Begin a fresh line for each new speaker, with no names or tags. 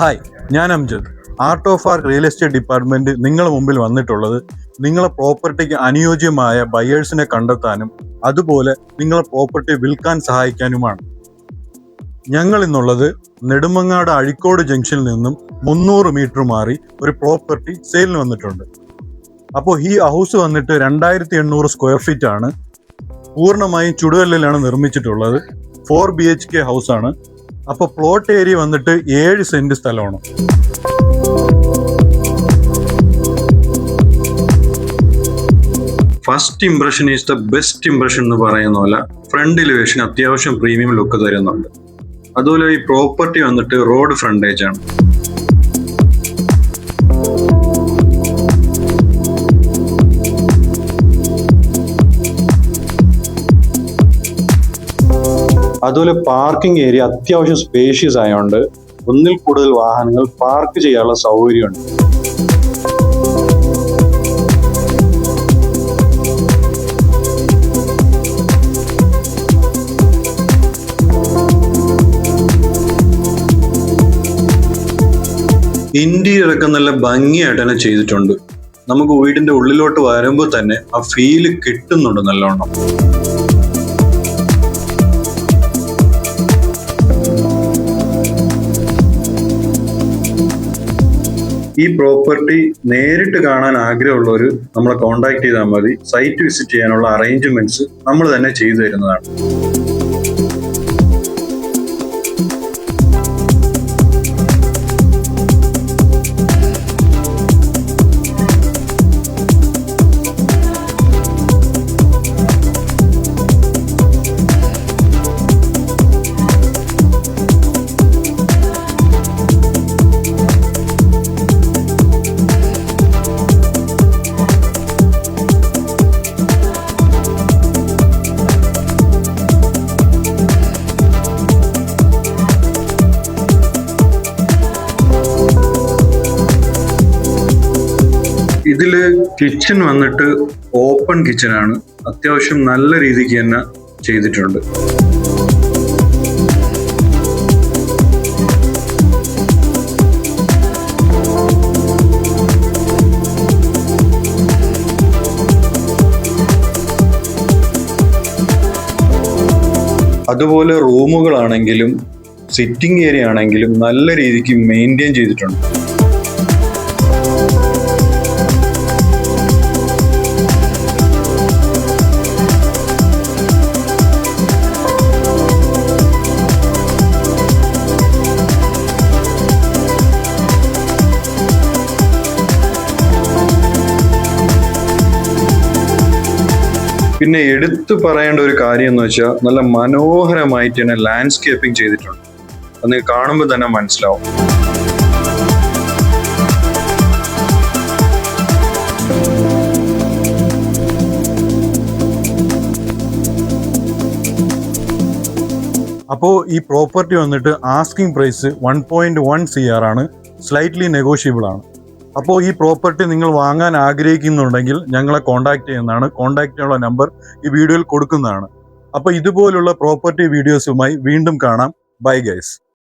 Hi, ഞാൻ Amjad. Art of arc real estate department നിങ്ങളുടെ മുമ്പിൽ വന്നിട്ടുള്ളത് നിങ്ങളെ പ്രോപ്പർട്ടിക്ക് അനുയോജ്യമായ ബയേഴ്സിനെ കണ്ടെത്താനും അതുപോലെ നിങ്ങളെ പ്രോപ്പർട്ടി വിൽക്കാൻ സഹായിക്കാനുമാണ്. ഞങ്ങൾ ഇന്നുള്ളത് നെടുമങ്ങാട് അഴിക്കോട് ജംഗ്ഷനിൽ നിന്നും 300 മീറ്റർ മാറി ഒരു പ്രോപ്പർട്ടി സെയിലിന് വന്നിട്ടുണ്ട്. അപ്പോൾ ഈ ഹൗസ് വന്നിട്ട് 2800 സ്ക്വയർ ഫീറ്റ് ആണ്. പൂർണ്ണമായും ചുടുകല്ലിലാണ് നിർമ്മിച്ചിട്ടുള്ളത്. 4 BHK ഹൗസ് ആണ്. അപ്പോൾ പ്ലോട്ട് ഏരിയ വന്നിട്ട് 7 സെന്റ് സ്ഥലമാണ്. First impression is the best impression എന്ന് പറയുന്ന പോലെ ഫ്രണ്ട് എലിവേഷൻ അത്യാവശ്യം പ്രീമിയം ലുക്ക് തരുന്നുണ്ട്. അതുപോലെ ഈ പ്രോപ്പർട്ടി വന്നിട്ട് റോഡ് ഫ്രണ്ടേജ് ആണ്. അതുപോലെ പാർക്കിംഗ് ഏരിയ അത്യാവശ്യം സ്പേഷ്യസ് ആയതുകൊണ്ട് ഒന്നിൽ കൂടുതൽ വാഹനങ്ങൾ പാർക്ക് ചെയ്യാനുള്ള സൗകര്യമുണ്ട്. ഇന്റീരിയർ ഒക്കെ നല്ല ഭംഗിയായിട്ട് തന്നെ ചെയ്തിട്ടുണ്ട്. നമുക്ക് വീടിന്റെ ഉള്ളിലോട്ട് വരുമ്പോൾ തന്നെ ആ ഫീല് കിട്ടുന്നുണ്ട് നല്ലോണം. ഈ പ്രോപ്പർട്ടി നേരിട്ട് കാണാൻ ആഗ്രഹമുള്ളവർ നമ്മളെ കോൺടാക്ട് ചെയ്താൽ മതി. സൈറ്റ് വിസിറ്റ് ചെയ്യാനുള്ള അറേഞ്ച്മെന്റ്സ് നമ്മൾ തന്നെ ചെയ്തു തരുന്നതാണ്. ഇതില് കിച്ചൺ വന്നിട്ട് ഓപ്പൺ കിച്ചൺ ആണ്. അത്യാവശ്യം നല്ല രീതിക്ക് തന്നെ ചെയ്തിട്ടുണ്ട്. അതുപോലെ റൂമുകളാണെങ്കിലും സിറ്റിംഗ് ഏരിയ ആണെങ്കിലും നല്ല രീതിക്ക് മെയിൻറ്റെയിൻ ചെയ്തിട്ടുണ്ട്. പിന്നെ എടുത്തു പറയേണ്ട ഒരു കാര്യം എന്ന് വെച്ചാൽ നല്ല മനോഹരമായിട്ട് തന്നെ ലാൻഡ്സ്കേപ്പിംഗ് ചെയ്തിട്ടുണ്ട്. അത് കാണുമ്പോൾ തന്നെ മനസ്സിലാവും. അപ്പോൾ ഈ പ്രോപ്പർട്ടി വന്നിട്ട് ആസ്കിംഗ് പ്രൈസ് 1.1 CR ആണ്. സ്ലൈറ്റ്ലി നെഗോഷ്യബിൾ ആണ്. അപ്പോൾ ഈ പ്രോപ്പർട്ടി നിങ്ങൾ വാങ്ങാൻ ആഗ്രഹിക്കുന്നുണ്ടെങ്കിൽ ഞങ്ങളെ കോൺടാക്ട് ചെയ്യുന്നതാണ്. കോൺടാക്ട് ചെയ്യാനുള്ള നമ്പർ ഈ വീഡിയോയിൽ കൊടുക്കുന്നതാണ്. അപ്പോൾ ഇതുപോലുള്ള പ്രോപ്പർട്ടി വീഡിയോസുമായി വീണ്ടും കാണാം. Bye guys.